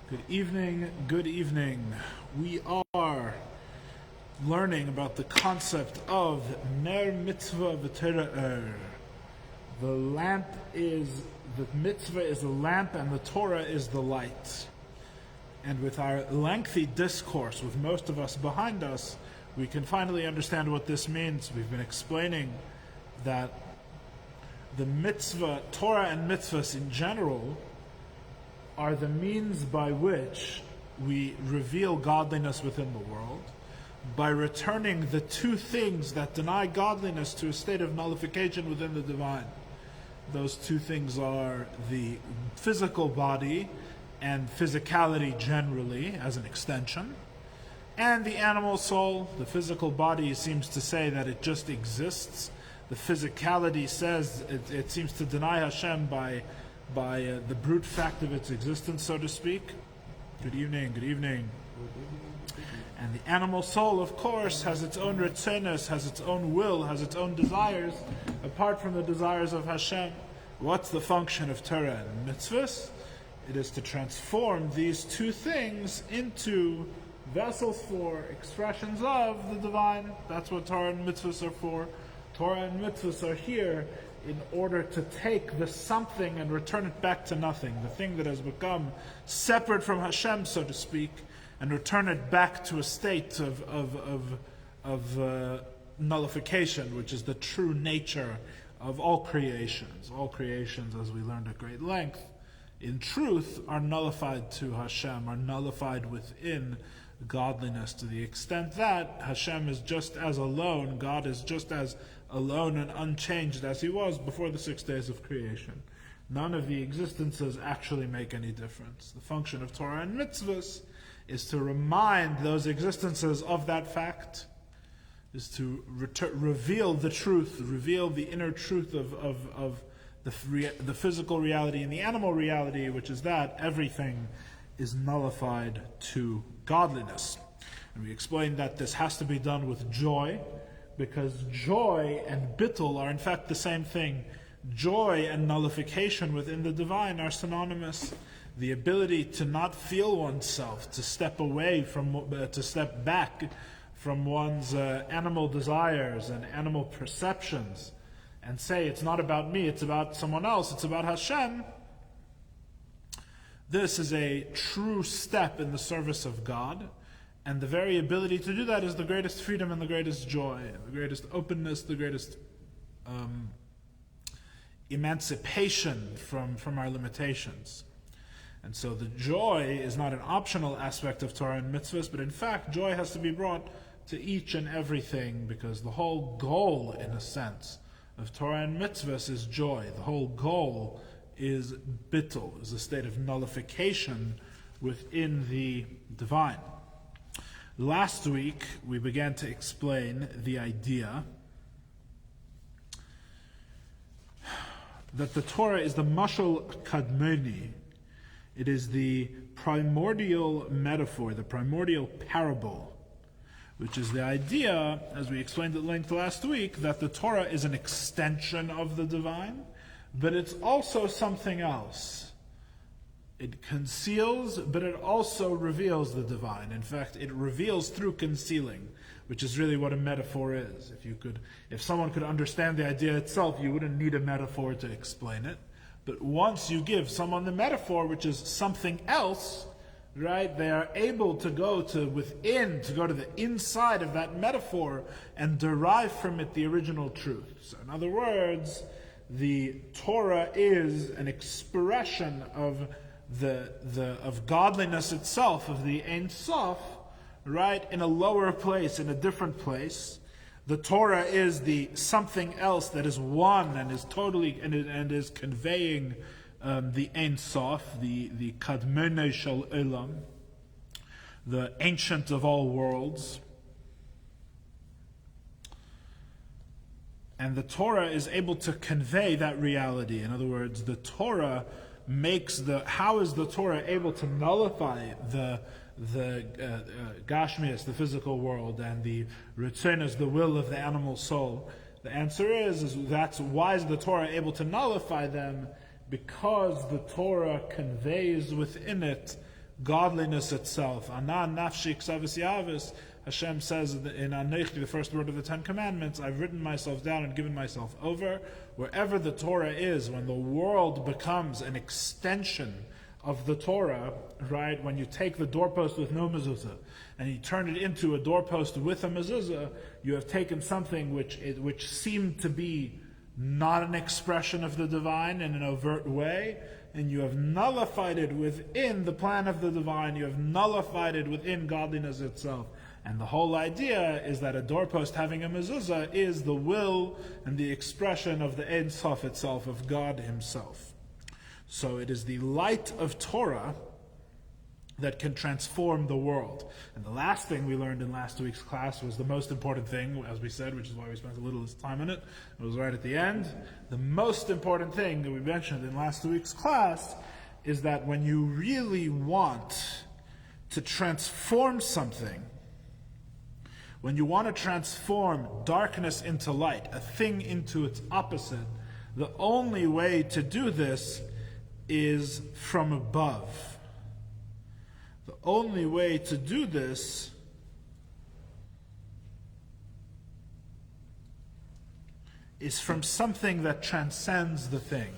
Good evening, good evening. We are learning about the concept of Ner Mitzvah v'Torah. The mitzvah is the lamp and the Torah is the light. And with our lengthy discourse, with most of us behind us, we can finally understand what this means. We've been explaining that the mitzvah, Torah and mitzvahs in general, are the means by which we reveal godliness within the world, by returning the two things that deny godliness to a state of nullification within the divine. Those two things are the physical body and physicality generally as an extension, and the animal soul. The physical body seems to say that it just exists. The physicality says it seems to deny Hashem by the brute fact of its existence, so to speak. Good evening, good evening. And the animal soul, of course, has its own retzenos, has its own will, has its own desires, apart from the desires of Hashem. What's the function of Torah and mitzvahs? It is to transform these two things into vessels for expressions of the divine. That's what Torah and mitzvahs are for. Torah and mitzvahs are here in order to take the something and return it back to nothing, the thing that has become separate from Hashem, so to speak, and return it back to a state of nullification, which is the true nature of all creations. All creations, as we learned at great length, in truth, are nullified to Hashem, are nullified within godliness, to the extent that Hashem is just as alone, God is just as alone and unchanged as he was before the 6 days of creation. None of the existences actually make any difference. The function of Torah and mitzvahs is to remind those existences of that fact, is to reveal the truth, reveal the inner truth of the physical reality and the animal reality, which is that everything is nullified to godliness. And we explained that this has to be done with joy, because joy and bittul are in fact the same thing. Joy and nullification within the divine are synonymous. The ability to not feel oneself, to step away from, to step back from one's animal desires and animal perceptions, and say it's not about me, it's about someone else, it's about Hashem. This is a true step in the service of God. And the very ability to do that is the greatest freedom and the greatest joy, the greatest openness, the greatest emancipation from our limitations. And so the joy is not an optional aspect of Torah and mitzvahs, but in fact joy has to be brought to each and everything, because the whole goal, in a sense, of Torah and mitzvahs is joy. The whole goal is bittul, is a state of nullification within the divine. Last week, we began to explain the idea that the Torah is the mashal kadmoni. It is the primordial metaphor, the primordial parable, which is the idea, as we explained at length last week, that the Torah is an extension of the divine, but it's also something else. It conceals, but it also reveals the divine. In fact, it reveals through concealing, which is really what a metaphor is. If someone could understand the idea itself, you wouldn't need a metaphor to explain it. But once you give someone the metaphor, which is something else, right, they are able to go to the inside of that metaphor and derive from it the original truth. So in other words, the Torah is an expression of of godliness itself, of the Ein Sof, right, in a lower place, in a different place. The Torah is the something else that is one and is totally and is conveying the Ein Sof, the Kadmone Shel Olam, the ancient of all worlds. And the Torah is able to convey that reality. In other words, the Torah how is the Torah able to nullify the gashmias, the physical world, and the ritzenos, the will of the animal soul? The answer is why is the Torah able to nullify them? Because the Torah conveys within it godliness itself. Anan nafshi ksavis yavis. Hashem says in Anochi, the first word of the Ten Commandments, I've written myself down and given myself over. Wherever the Torah is, when the world becomes an extension of the Torah, right? When you take the doorpost with no mezuzah and you turn it into a doorpost with a mezuzah, you have taken something which seemed to be not an expression of the divine in an overt way, and you have nullified it within the plan of the divine. You have nullified it within godliness itself. And the whole idea is that a doorpost having a mezuzah is the will and the expression of the Ein Sof itself, of God Himself. So it is the light of Torah that can transform the world. And the last thing we learned in last week's class was the most important thing, as we said, which is why we spent a little time on it. It was right at the end. The most important thing that we mentioned in last week's class is that when you really want to transform something, when you want to transform darkness into light, a thing into its opposite, the only way to do this is from above. The only way to do this is from something that transcends the thing.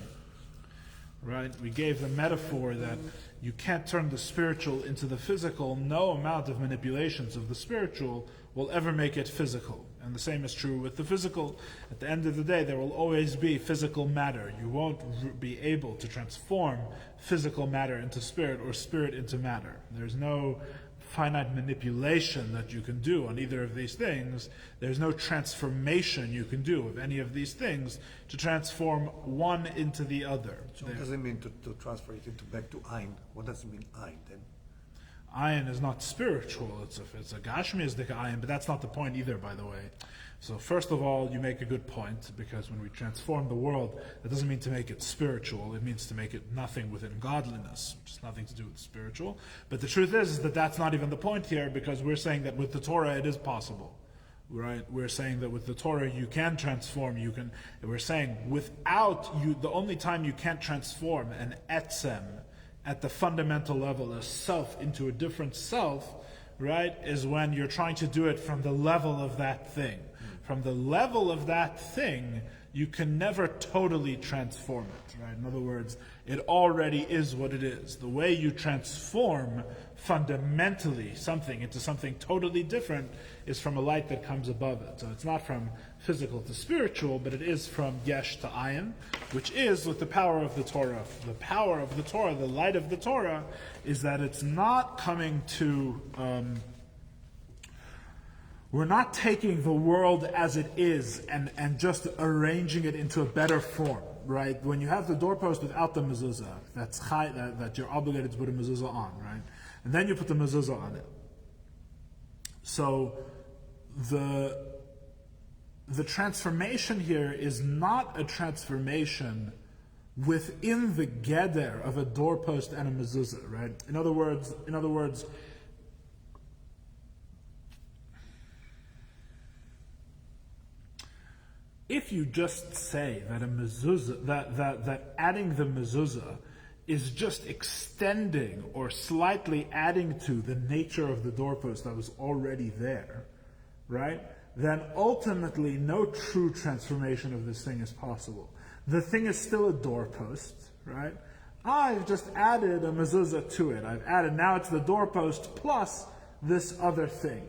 Right? We gave the metaphor that you can't turn the spiritual into the physical. No amount of manipulations of the spiritual will ever make it physical. And the same is true with the physical. At the end of the day, there will always be physical matter. You won't be able to transform physical matter into spirit or spirit into matter. There's no finite manipulation that you can do on either of these things. There's no transformation you can do of any of these things to transform one into the other. So what does it mean to transfer it into back to Ein? What does it mean Ein then? Ayin is not spiritual, it's a Gashmiistic ayin, but that's not the point either, by the way. So first of all, you make a good point, because when we transform the world, that doesn't mean to make it spiritual, it means to make it nothing within godliness, which has nothing to do with spiritual. But the truth is that that's not even the point here, because we're saying that with the Torah it is possible. Right? We're saying that with the Torah you can transform, we're saying without you, the only time you can't transform an etzem, at the fundamental level, a self into a different self, right, is when you're trying to do it from the level of that thing. From the level of that thing, you can never totally transform it, right? In other words, it already is what it is. The way you transform fundamentally something into something totally different is from a light that comes above it. So it's not from physical to spiritual, but it is from yesh to ayin, which is with the power of the Torah. The power of the Torah, the light of the Torah, is that it's not coming to... we're not taking the world as it is and just arranging it into a better form, right? When you have the doorpost without the mezuzah, that you're obligated to put a mezuzah on, right? And then you put the mezuzah on it. So the transformation here is not a transformation within the geder of a doorpost and a mezuzah, right? In other words, if you just say that a mezuzah, that adding the mezuzah is just extending or slightly adding to the nature of the doorpost that was already there, right? Then ultimately no true transformation of this thing is possible. The thing is still a doorpost, right? I've just added a mezuzah to it. Now it's the doorpost plus this other thing,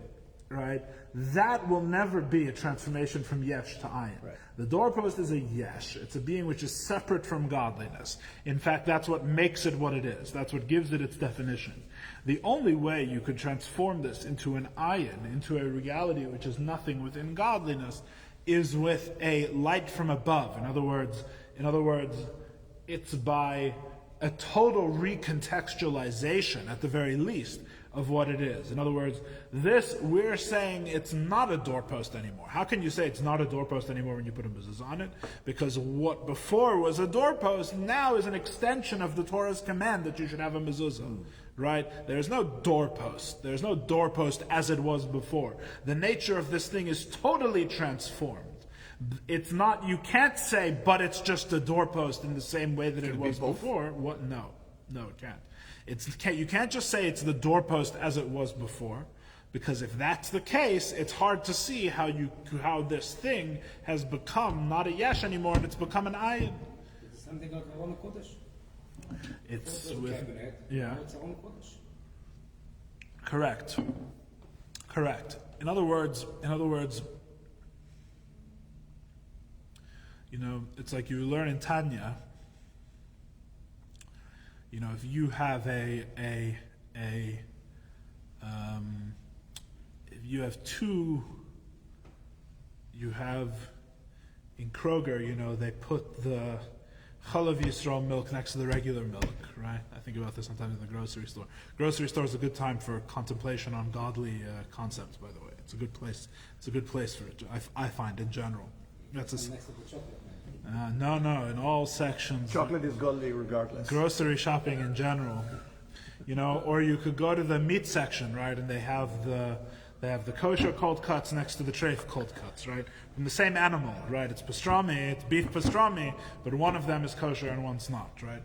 right? That will never be a transformation from yesh to ayin. Right. The doorpost is a yesh. It's a being which is separate from godliness. In fact, that's what makes it what it is. That's what gives it its definition. The only way you could transform this into an ayin, into a reality which is nothing within godliness, is with a light from above. In other words, it's by a total recontextualization, at the very least, of what it is. In other words, we're saying it's not a doorpost anymore. How can you say it's not a doorpost anymore when you put a mezuzah on it? Because what before was a doorpost now is an extension of the Torah's command that you should have a mezuzah. Right? There's no doorpost. There's no doorpost as it was before. The nature of this thing is totally transformed. It's not, you can't say, but it's just a doorpost in the same way that it was before. What? No, it can't. You can't just say it's the doorpost as it was before, because if that's the case, it's hard to see how this thing has become not a yesh anymore and it's become an ayin. It's something like Aron Kodesh. It's with cabinet. Yeah. It's Aron Kodesh. Correct. In other words, it's like you learn in Tanya. If you have if you have in Kroger, they put the Chalav Yisrael milk next to the regular milk, right? I think about this sometimes in the grocery store. Grocery store is a good time for contemplation on godly concepts, by the way. It's a good place. It's a good place for it, I find, in general. That's Next to the chocolate. no, in all sections. Chocolate is godly regardless. Grocery shopping in general, or you could go to the meat section, right? And they have the kosher cold cuts next to the treif cold cuts, right? From the same animal, right? It's pastrami, it's beef pastrami, but one of them is kosher and one's not, right?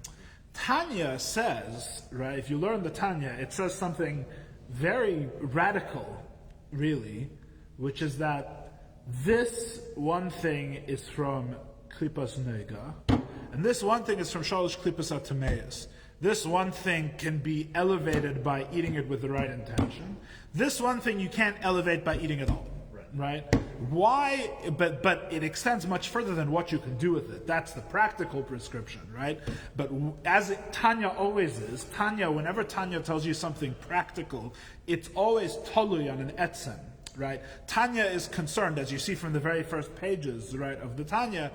Tanya says, right? If you learn the Tanya, it says something very radical, really, which is that this one thing is from Klipas Nega, and this one thing is from Shalosh Klipas Atameus. This one thing can be elevated by eating it with the right intention. This one thing you can't elevate by eating it all, right? Why? But it extends much further than what you can do with it. That's the practical prescription, right? But Tanya always is, whenever Tanya tells you something practical, it's always tolui on an etzem. Right? Tanya is concerned, as you see from the very first pages, right, of the Tanya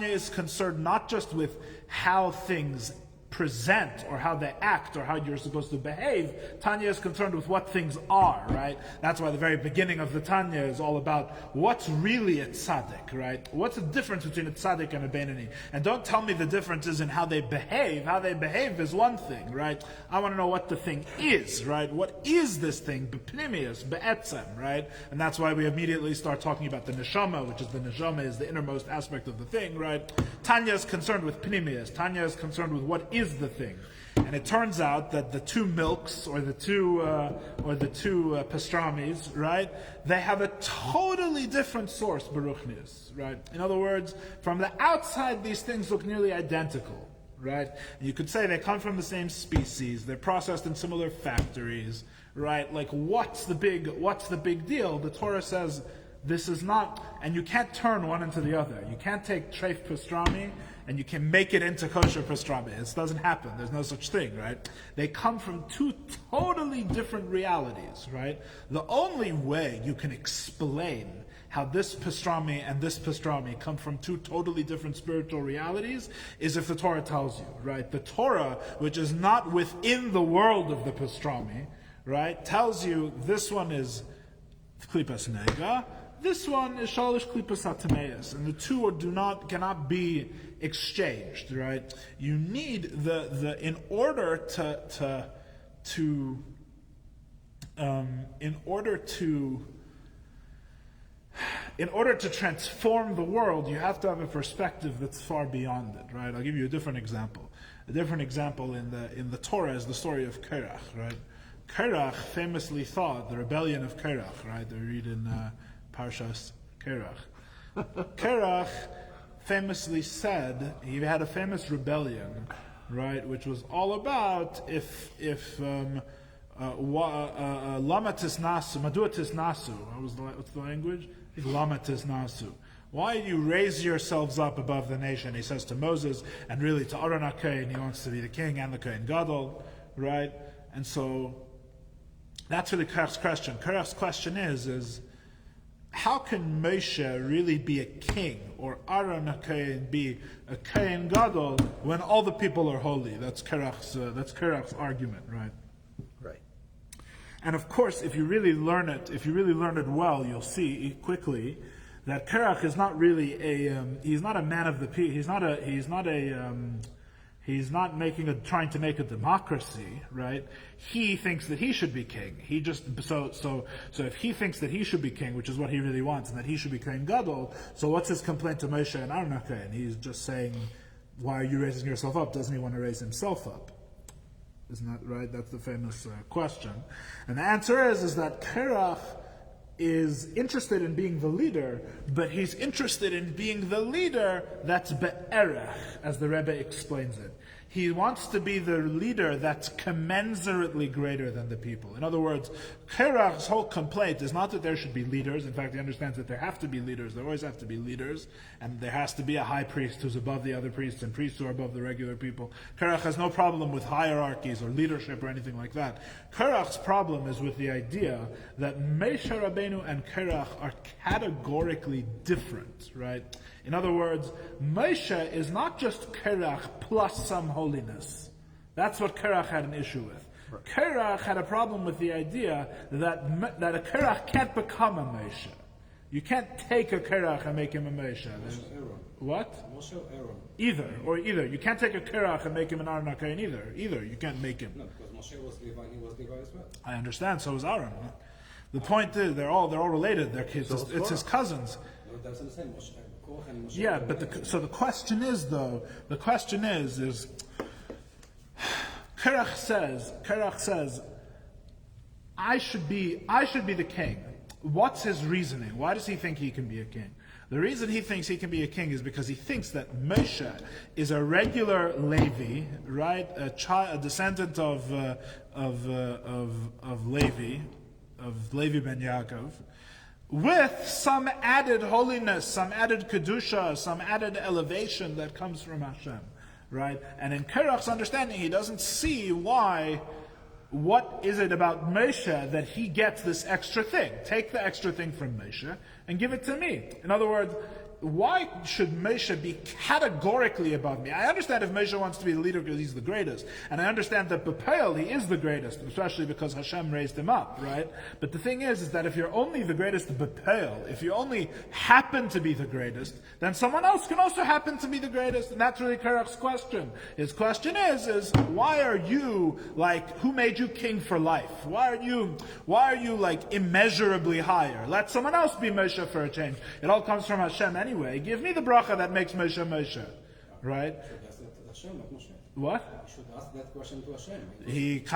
is concerned not just with how things present or how they act or how you're supposed to behave. Tanya is concerned with what things are, right? That's why the very beginning of the Tanya is all about what's really a tzaddik, right? What's the difference between a tzaddik and a Beinoni? And don't tell me the difference is in how they behave. How they behave is one thing, right? I want to know what the thing is, right? What is this thing? B'pnimius, be'etzem, right? And that's why we immediately start talking about the neshama, which is the neshama is the innermost aspect of the thing, right? Tanya is concerned with pnimius. Tanya is concerned with what is the thing. And it turns out that the two milks or the two pastramis, right? They have a totally different source, Baruchnius, right? In other words, from the outside, these things look nearly identical, right? And you could say they come from the same species. They're processed in similar factories, right? Like, what's the big deal? The Torah says this is not, and you can't turn one into the other. You can't take treif pastrami and you can make it into kosher pastrami. This doesn't happen. There's no such thing, right? They come from two totally different realities, right? The only way you can explain how this pastrami and this pastrami come from two totally different spiritual realities is if the Torah tells you, right? The Torah, which is not within the world of the pastrami, right, tells you this one is klipas nega, this one is shalosh klipas atameus, and the two cannot be exchanged, right? You need in order to transform the world, you have to have a perspective that's far beyond it, right? I'll give you a different example. A different example in the Torah is the story of Kyra, right? Kyra famously thought, the rebellion of Kyra, right? They read in Parshas Kyra. Kyra famously said, he had a famous rebellion, right, which was all about if lama tisnasu, madua tisnasu, what's the language? Lama tisnasu. Why do you raise yourselves up above the nation? He says to Moses, and really to Aaron HaKohen, he wants to be the king and the Kohen Gadol, right? And so that's really Korach's question. Korach's question is how can Moshe really be a king or Aaron HaKohen be a Kohen Gadol when all the people are holy? That's Korach's argument, right? Right. And of course, if you really learn it well, you'll see quickly that Korach is not really he's not a man of the people. He's not trying to make a democracy, right? He thinks that he should be king. He just so if he thinks that he should be king, which is what he really wants, and that he should be Kohen Gadol, so what's his complaint to Moshe and Aaron HaKohen? He's just saying, why are you raising yourself up? Doesn't he want to raise himself up? Isn't that right? That's the famous question. And the answer is that Korach is interested in being the leader, but he's interested in being the leader that's be'erech, as the Rebbe explains it. He wants to be the leader that's commensurately greater than the people. In other words, Korach's whole complaint is not that there should be leaders. In fact, he understands that there have to be leaders. There always have to be leaders. And there has to be a high priest who's above the other priests and priests who are above the regular people. Korach has no problem with hierarchies or leadership or anything like that. Korach's problem is with the idea that Moshe Rabbeinu and Korach are categorically different, right? In other words, Moshe is not just Korach plus some holiness. That's what Korach had an issue with. Right. Korach had a problem with the idea that a Korach can't become a Moshe. You can't take a Korach and make him a Moshe. What? Moshe or Aaron? Either. You can't take a Korach and make him an Aaron HaKohen either. You can't make him. No, because Moshe was Levi and he was Levi as well. I understand, so is Aaron. The point is, they're all related. They're kids. It's his cousins. No, that's the same. Yeah, but so the question is Korach says, I should be the king. What's his reasoning? Why does he think he can be a king? The reason he thinks he can be a king is because he thinks that Moshe is a regular Levi, right? A descendant of Levi ben Yaakov, with some added holiness, some added kedusha, some added elevation that comes from Hashem, right? And in Korach's understanding, he doesn't see what is it about Moshe that he gets this extra thing? Take the extra thing from Moshe and give it to me. In other words, why should Moshe be categorically above me? I understand if Moshe wants to be the leader because he's the greatest. And I understand that B'Peil, he is the greatest, especially because Hashem raised him up, right? But the thing is that if you're only the greatest B'Peil, if you only happen to be the greatest, then someone else can also happen to be the greatest. And that's really Korach's question. His question is why are you, who made you king for life? Why are you immeasurably higher? Let someone else be Moshe for a change. It all comes from Hashem anyway. Give me the bracha that makes Moshe, right? Hashem, not Moshe. What? You should ask that question to Hashem. It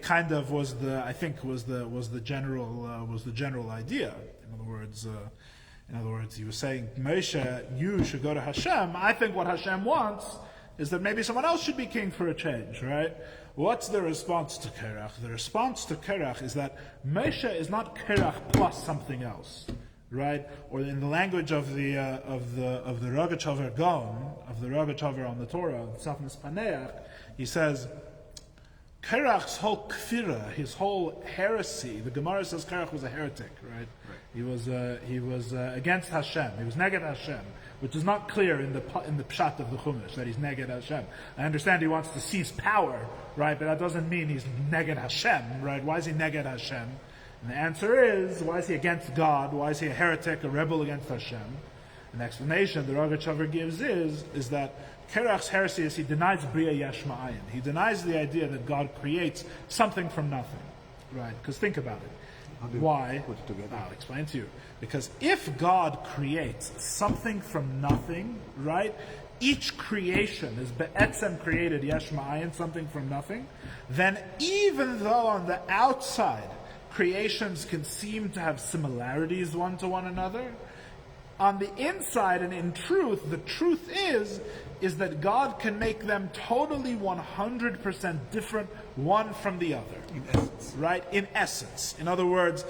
kind of was the general idea. In other words, he was saying, Moshe, you should go to Hashem. I think what Hashem wants is that maybe someone else should be king for a change, right? What's the response to Korach? The response to Korach is that Moshe is not Korach plus something else. Right, or in the language of the Rogachover Gaon, of the Rogachover on the Torah, Safnas Paneach, he says, Korach's whole kfira, his whole heresy. The Gemara says Korach was a heretic, right? He was against Hashem. He was neged Hashem, which is not clear in the pshat of the Chumash that he's neged Hashem. I understand he wants to seize power, right? But that doesn't mean he's neged Hashem, right? Why is he neged Hashem? And the answer is, why is he against God? Why is he a heretic, a rebel against Hashem? And the explanation the Rogachover gives is that Korach's heresy is he denies Bria Yesh Ma'ayin. He denies the idea that God creates something from nothing. Right? Because think about it. Why? Put it together. I'll explain to you. Because if God creates something from nothing, right? Each creation is be'etzem created Yesh Ma'ayin, something from nothing. Then even though on the outside creations can seem to have similarities one to one another, on the inside and in truth, the truth is that God can make them totally 100% different one from the other. In essence. Right? In essence. In other words,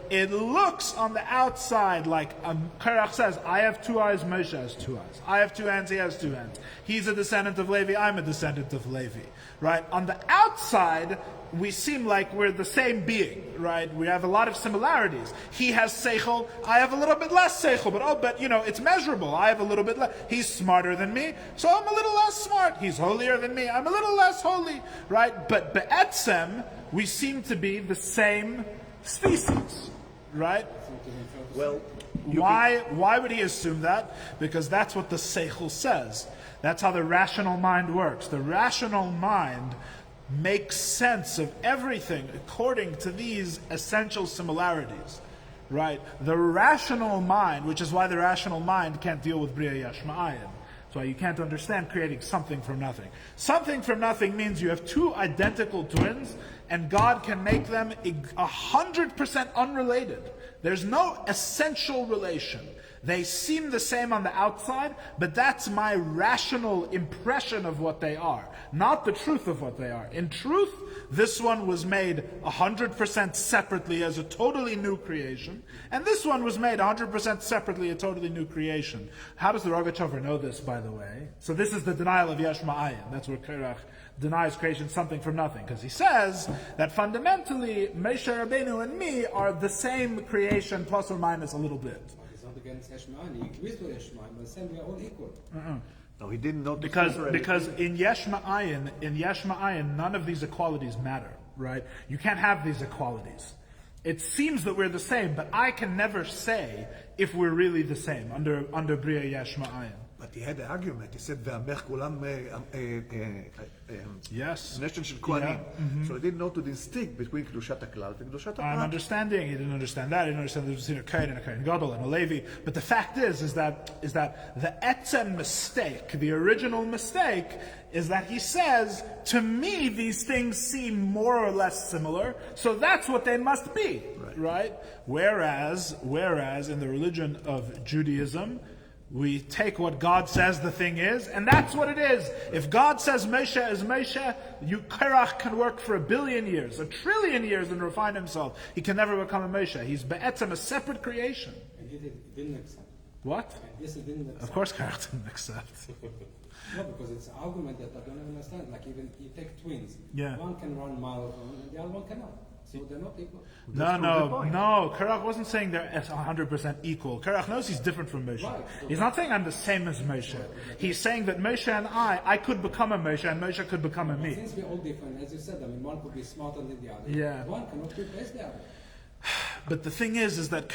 it looks on the outside like Korach says, I have 2 eyes, Moshe has 2 eyes. I have 2 hands, he has 2 hands. He's a descendant of Levi, I'm a descendant of Levi. Right? On the outside, we seem like we're the same being, right? We have a lot of similarities. He has seichel, I have a little bit less seichel, but it's measurable. I have a little bit less. He's smarter than me, so I'm a little less smart. He's holier than me, I'm a little less holy, right? But be'etzem, we seem to be the same species, right? Well, why would he assume that? Because that's what the seichel says. That's how the rational mind works. The rational mind makes sense of everything according to these essential similarities, right? The rational mind, which is why the rational mind can't deal with Bria Yesh Ma'ayin. That's why you can't understand creating something from nothing. Something from nothing means you have two identical twins, and God can make them 100% unrelated. There's no essential relation. They seem the same on the outside, but that's my rational impression of what they are, not the truth of what they are. In truth, this one was made 100% separately as a totally new creation, and this one was made 100% separately a totally new creation. How does the Rebbe Rashab know this, by the way? So this is the denial of Yesh Ma'ayin. That's where Korach denies creation something from nothing, because he says that fundamentally Moshe Rabbeinu and me are the same creation plus or minus a little bit. He's not against Yesh Ma'ayin. He agrees with Yesh Ma'ayin, but saying we are all equal. No, he didn't know. Because in Yesh Ma'ayin, none of these equalities matter, right? You can't have these equalities. It seems that we're the same, but I can never say if we're really the same under Bria Yesh Ma'ayin. But he had the argument. He said, "Ve'amech kulam yes, nation shel kohanim." So he didn't know to distinct between kedushat haklal and kedushat I'm haprat. understanding. He didn't understand that. He didn't understand the difference between a Kohen and a Kohen Gadol and a Levi. But the fact is that the etzem mistake, the original mistake, is that he says, to me these things seem more or less similar, so that's what they must be, right? Whereas in the religion of Judaism, we take what God says the thing is, and that's what it is. If God says Moshe is Moshe, Korach can work for 1 billion years, 1 trillion years and refine himself. He can never become a Moshe. He's be'etzem, a separate creation. And he didn't accept. What? And this he didn't accept. Of course Korach didn't accept. No, because it's an argument that I don't understand. Like even you take twins. Yeah. One can run marathon and the other one cannot. So they're not equal. No. Korach wasn't saying they're 100% equal. Korach knows he's different from Moshe. Right. He's not saying I'm the same as Moshe. He's saying that Moshe and I could become a Moshe, and Moshe could become a me. Since we're all different, as you said, I mean, one could be smarter than the other. Yeah. One cannot replace the other. But the thing is that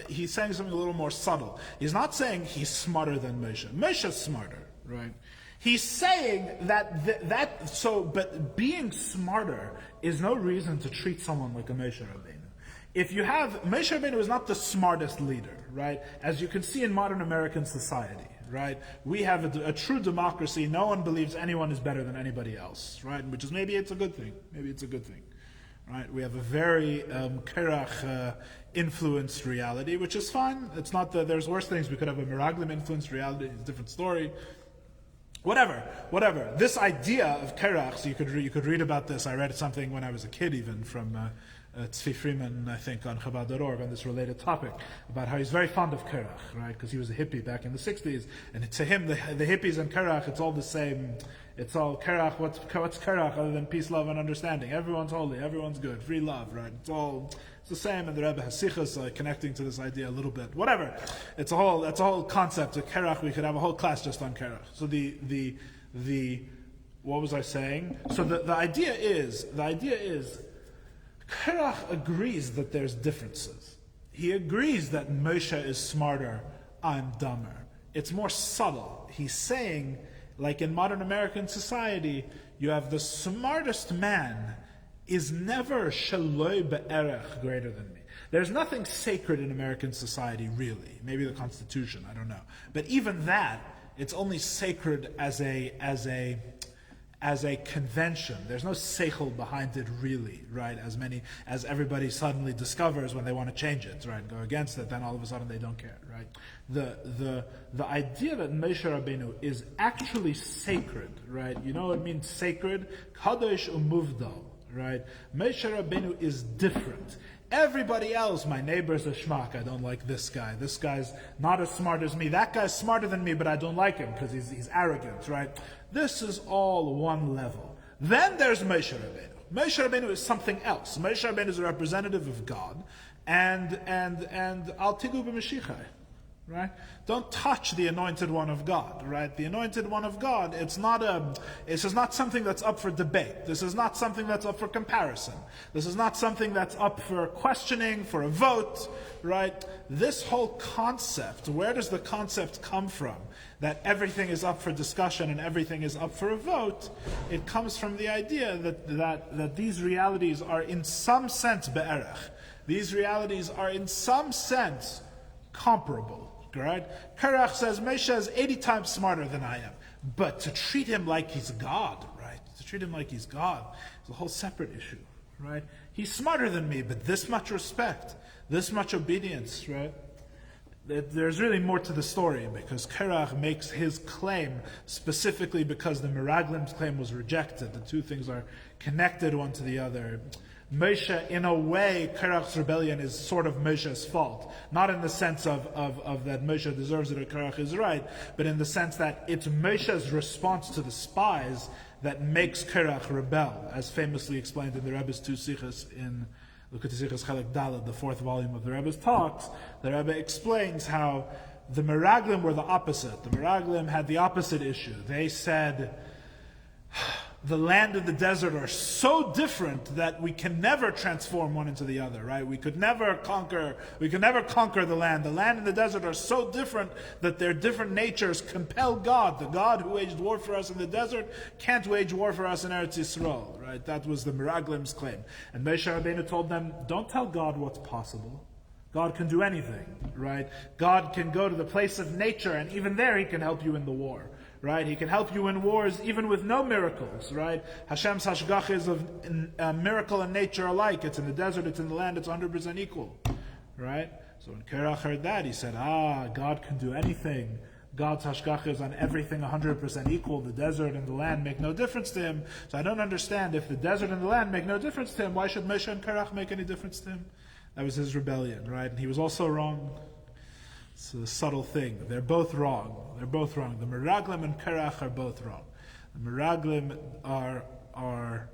he's saying something a little more subtle. He's not saying he's smarter than Moshe. Moshe's smarter, right? He's saying but being smarter is no reason to treat someone like a Moshe Rabbeinu. If you have, Moshe Rabbeinu is not the smartest leader, right? As you can see in modern American society, right? We have a true democracy. No one believes anyone is better than anybody else, right? Which is maybe it's a good thing. Right? We have a very Korach influenced reality, which is fine. It's not that there's worse things. We could have a Meraglim influenced reality. It's a different story. Whatever. This idea of Korach, so you could read about this. I read something when I was a kid, even from Tzvi Freeman, I think, on Chabad.org on this related topic about how he's very fond of Korach, right? Because he was a hippie back in the 60s, and to him, the hippies and Korach, it's all the same. It's all Korach. What's Korach other than peace, love, and understanding? Everyone's holy, everyone's good, free love, right? It's the same, and the Rebbe has sichos connecting to this idea a little bit. Whatever, it's a whole concept of Korach. We could have a whole class just on Korach. So the what was I saying? So the idea is Korach agrees that there's differences. He agrees that Moshe is smarter, I'm dumber. It's more subtle. He's saying, like in modern American society, you have the smartest man is never shaloi be'erech, greater than me. There's nothing sacred in American society, really. Maybe the Constitution, I don't know. But even that, it's only sacred as a convention. There's no seichel behind it, really, right? As everybody suddenly discovers when they want to change it, right, and go against it, then all of a sudden they don't care, right? The idea that Moshe Rabbeinu is actually sacred, right? You know what it means sacred? Kadosh umuvdal, right? Moshe Rabbeinu is different. Everybody else, my neighbor's a schmuck, I don't like this guy. This guy's not as smart as me. That guy's smarter than me, but I don't like him because he's arrogant, right? This is all one level. Then there's Moshe Rabbeinu. Moshe Rabbeinu is something else. Moshe Rabbeinu is a representative of God, and al tigu b'mashichai, right? Don't touch the anointed one of God, right? The anointed one of God, this is not something that's up for debate. This is not something that's up for comparison. This is not something that's up for questioning, for a vote, right? This whole concept, where does the concept come from? That everything is up for discussion and everything is up for a vote. It comes from the idea that these realities are in some sense be'erech. These realities are in some sense comparable. right? Korach says, Moshe is 80 times smarter than I am. But to treat him like he's God, right? To treat him like he's God is a whole separate issue, right? He's smarter than me, but this much respect, this much obedience, right? There's really more to the story, because Korach makes his claim specifically because the Meraglim's claim was rejected. The two things are connected one to the other. Moshe, in a way, Korach's rebellion is sort of Moshe's fault. Not in the sense of that Moshe deserves it or Korach is right, but in the sense that it's Moshe's response to the spies that makes Korach rebel, as famously explained in the Rebbe's two sichos in Sichos Chelek Daled, the fourth volume of the Rebbe's talks. The Rebbe explains how the Meraglim were the opposite. The Meraglim had the opposite issue. They said, the land and the desert are so different that we can never transform one into the other, right? We could never conquer the land. The land and the desert are so different that their different natures compel God. The God who waged war for us in the desert can't wage war for us in Eretz Yisrael, right? That was the Meraglim's claim. And Moshe Rabbeinu told them, don't tell God what's possible. God can do anything, right? God can go to the place of nature, and even there He can help you in the war. Right? He can help you in wars even with no miracles, right? Hashem's hashgacha is of miracle and nature alike. It's in the desert, it's in the land, it's 100% equal, right? So when Korach heard that, he said, God can do anything. God's hashgacha is on everything 100% equal. The desert and the land make no difference to him. So I don't understand, if the desert and the land make no difference to him, why should Moshe and Korach make any difference to him? That was his rebellion, right? And he was also wrong. It's a subtle thing. They're both wrong. The Meraglim and Korach are both wrong. The Meraglim are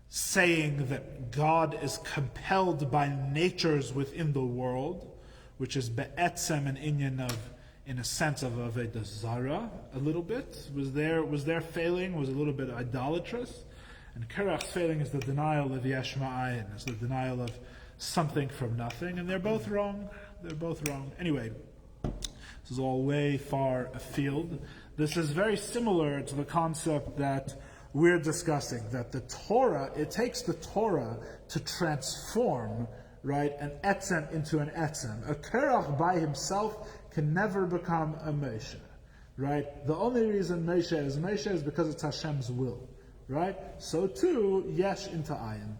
saying that God is compelled by natures within the world, which is be'etzem an inyan of, in a sense, of Avodah Zara, a little bit. Was their failing was a little bit idolatrous. And Korach's failing is the denial of Yesh Ma'ayin, is the denial of something from nothing. And they're both wrong. Anyway, this is all way far afield. This is very similar to the concept that we're discussing, that the Torah, it takes the Torah to transform, right, an etzem into an etzem. A Korach by himself can never become a Moshe, right? The only reason Moshe is because it's Hashem's will, right? So too, Yesh into Ayin.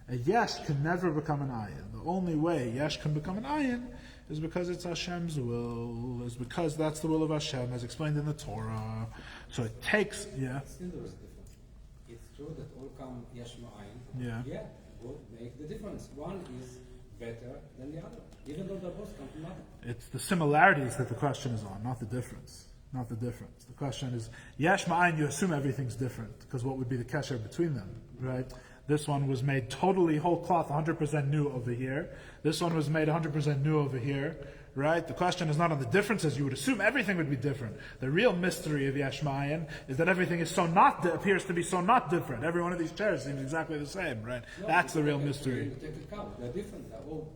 A Yesh can never become an Ayin. The only way Yesh can become an Ayin is because it's Hashem's will, is because that's the will of Hashem, as explained in the Torah. So it takes, Still there is a difference. It's true that all come Yesh Ma'ayin. Yeah. Both make the difference. One is better than the other, even though they both come from nothing. It's the similarities that the question is on, not the difference. The question is, Yesh Ma'ayin, you assume everything's different, because what would be the kesher between them, right? This one was made totally whole cloth, 100% new over here. This one was made 100% new over here, right? The question is not on the differences. You would assume everything would be different. The real mystery of Yesh Ma'ayin is that everything is appears to be so not different. Every one of these chairs seems exactly the same, right? No, that's the real mystery. They're different. They're all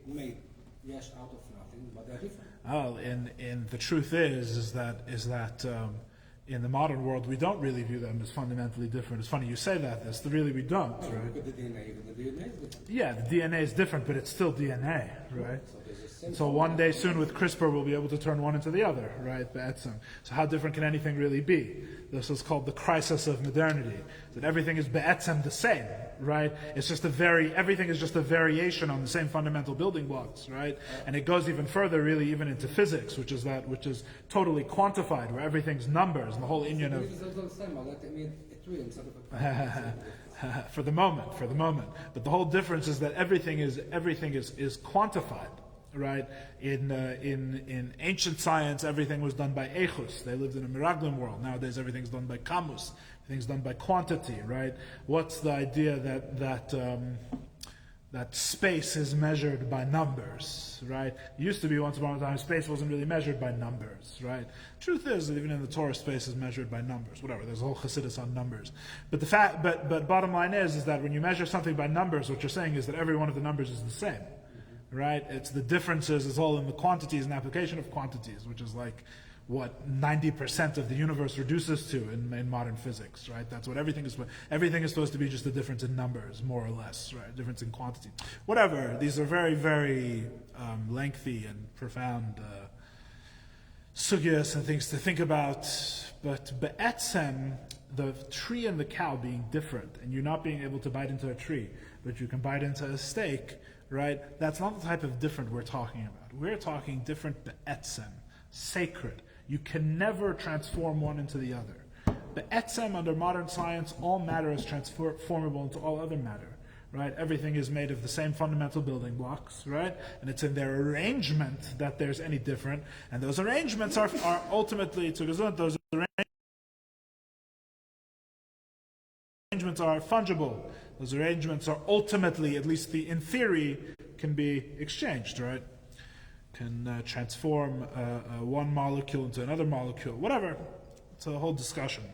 made Yesh out of nothing, but they're different. Oh, and the truth is that in the modern world, we don't really view them as fundamentally different. It's funny you say that. Really, we don't. Oh, right? Look at the DNA. Even the DNA is different. Yeah, the DNA is different, but it's still DNA, right? So one day soon with CRISPR, we'll be able to turn one into the other, right? So how different can anything really be? This is called the crisis of modernity. That everything is be'etzem the same, right? It's just everything is just a variation on the same fundamental building blocks, right? And it goes even further, really, even into physics, which is totally quantified, where everything's numbers, and the whole inyan of... for the moment. But the whole difference is that everything is quantified, right? In ancient science, everything was done by echus. They lived in a Meraglim world. Nowadays, everything's done by kamus. Everything's done by quantity, right? What's the idea that space is measured by numbers, right? It used to be once upon a time space wasn't really measured by numbers, right? Truth is that even in the Torah, space is measured by numbers. Whatever, there's a whole Chassidus on numbers. But but bottom line is that when you measure something by numbers, what you're saying is that every one of the numbers is the same, right? It's the differences is all in the quantities and application of quantities, which is like what 90% of the universe reduces to in modern physics, right? That's what everything is. Everything is supposed to be just a difference in numbers, more or less, right? Difference in quantity. Whatever. These are very, very lengthy and profound sugyas and things to think about. But be'etzem, the tree and the cow being different, and you not being able to bite into a tree, but you can bite into a steak, right? That's not the type of different we're talking about. We're talking different be'etzem, sacred. You can never transform one into the other. Be'etzem, under modern science, all matter is transformable into all other matter, right? Everything is made of the same fundamental building blocks, right? And it's in their arrangement that there's any different. And those arrangements are ultimately, those arrangements are fungible. Those arrangements are ultimately, at least in theory, can be exchanged, right? Can transform one molecule into another molecule, whatever. It's a whole discussion.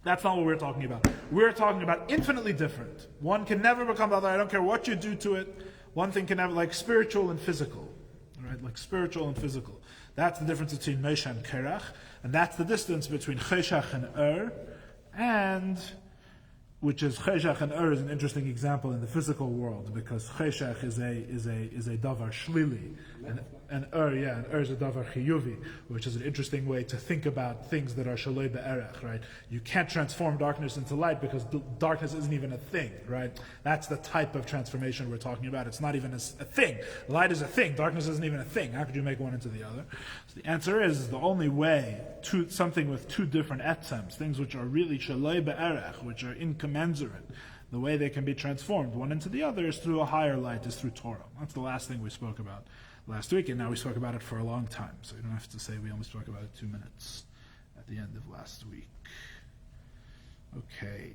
That's not what we're talking about. We're talking about infinitely different. One can never become the other. I don't care what you do to it. One thing can never, like spiritual and physical, right? Like spiritual and physical. That's the difference between Moshe and Kerach, and that's the distance between Cheshach and and which is Cheshach and is an interesting example in the physical world, because Cheshach is a davar shlili, and and is a davar chiyuvi, which is an interesting way to think about things that are shaloi be'erech, right? You can't transform darkness into light because darkness isn't even a thing, right? That's the type of transformation we're talking about. It's not even a thing. Light is a thing. Darkness isn't even a thing. How could you make one into the other? So the answer is the only way to something with two different etzems, things which are really shaloi be'erech, which are incommensurate, the way they can be transformed one into the other is through a higher light, is through Torah. That's the last thing we spoke about last week, and now we spoke about it for a long time, so you don't have to say we only spoke about it 2 minutes at the end of last week. Okay.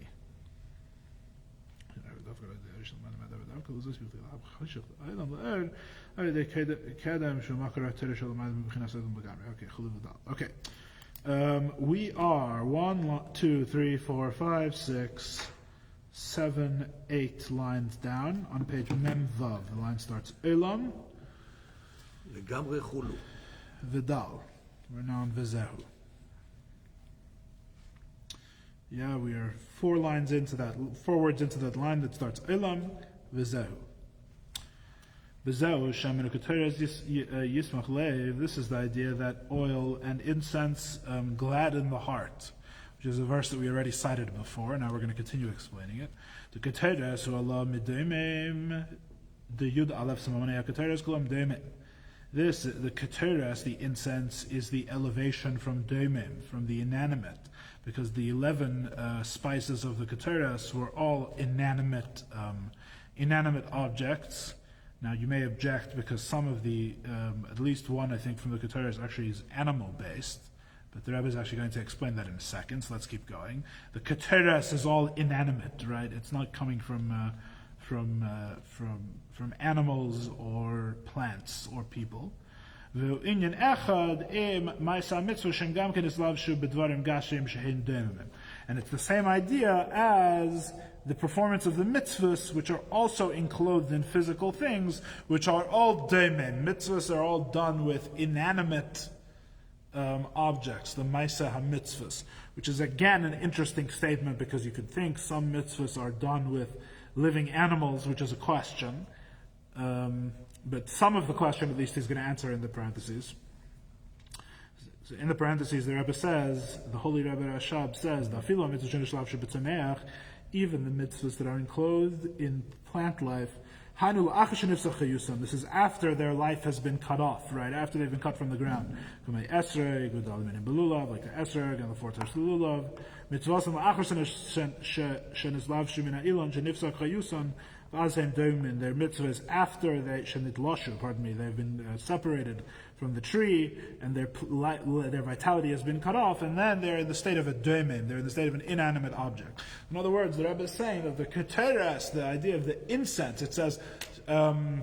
Okay. We are 1, 2, 3, 4, 5, 6, 7, 8 lines down on page Mem Vav. The line starts Elam. לגמרי חולו. Vidal. We're now on Vizehu. Yeah, we are 4 words into that line that starts Elam, Vizehu. Vizehu, Shamin Keteres Yismach Leiv. This is the idea that oil and incense gladden the heart, which is a verse that we already cited before. Now we're going to continue explaining it. The Keteres, who Allah Midemim, the Yud Aleph Samamanei Keteres Kulam Demim. This, the keteres, the incense, is the elevation from domim, from the inanimate, because the 11 spices of the keteres were all inanimate objects. Now you may object because some of the, at least one I think from the keteres actually is animal-based, but the Rebbe is actually going to explain that in a second, so let's keep going. The keteres is all inanimate, right? It's not coming from animals or plants or people. And it's the same idea as the performance of the mitzvahs, which are also enclosed in physical things, which are all domen. Mitzvahs are all done with inanimate objects, the Maisa HaMitzvahs, which is again an interesting statement, because you could think some mitzvahs are done with living animals, which is a question, but some of the question at least he's going to answer in the parentheses. So in the parentheses, the Rebbe says, the holy Rebbe Rashab says, even the mitzvahs that are enclosed in plant life, this is after their life has been cut off, right? After they've been cut from the ground. Like the esrog and the 4 times lulav. Their mitzvahs after they've been separated from the tree, and their vitality has been cut off, and then they're in the state of a domen, they're in the state of an inanimate object. In other words, the Rebbe is saying that the keteres, the idea of the incense, it says, oil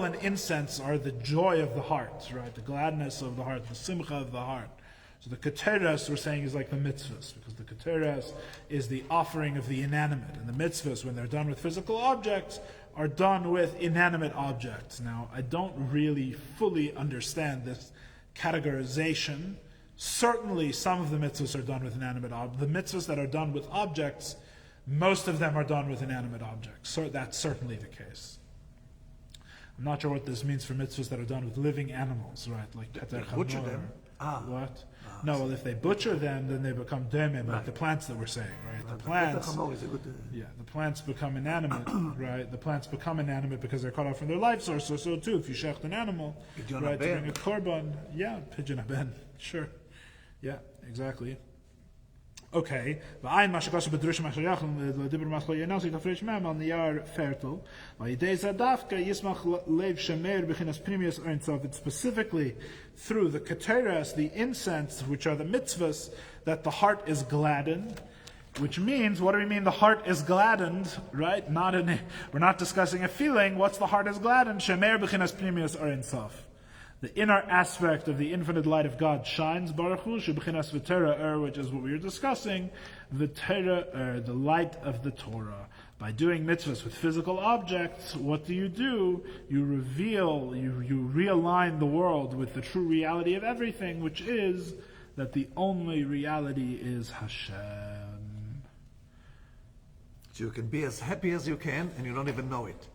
and incense are the joy of the heart, right? The gladness of the heart, the simcha of the heart. So the keteres, we're saying, is like the mitzvahs, because the keteres is the offering of the inanimate, and the mitzvahs, when they're done with physical objects, are done with inanimate objects. Now, I don't really fully understand this categorization. Certainly, some of the mitzvahs are done with inanimate objects. The mitzvahs that are done with objects, most of them are done with inanimate objects. So that's certainly the case. I'm not sure what this means for mitzvahs that are done with living animals, right? Like butcher them. What? No, well, if they butcher them, then they become demim, like the plants that we're saying, right? The plants, the plants become inanimate, right? The plants become inanimate because they're cut off from their life source. So too, if you shecht an animal, right, to bring a korban, pidyon haben, sure, exactly. Okay, on the fertile. It's specifically through the keteras, the incense, which are the mitzvahs, that the heart is gladdened. Which means, what do we mean the heart is gladdened, right? We're not discussing a feeling. What's the heart is gladdened? Shemer b'chinas pnimius or insof. The inner aspect of the infinite light of God shines, Baruch Hu, shebechinas v'Torah which is what we were discussing, v'Torah the light of the Torah. By doing mitzvahs with physical objects, what do? You reveal, you realign the world with the true reality of everything, which is that the only reality is Hashem. So you can be as happy as you can, and you don't even know it.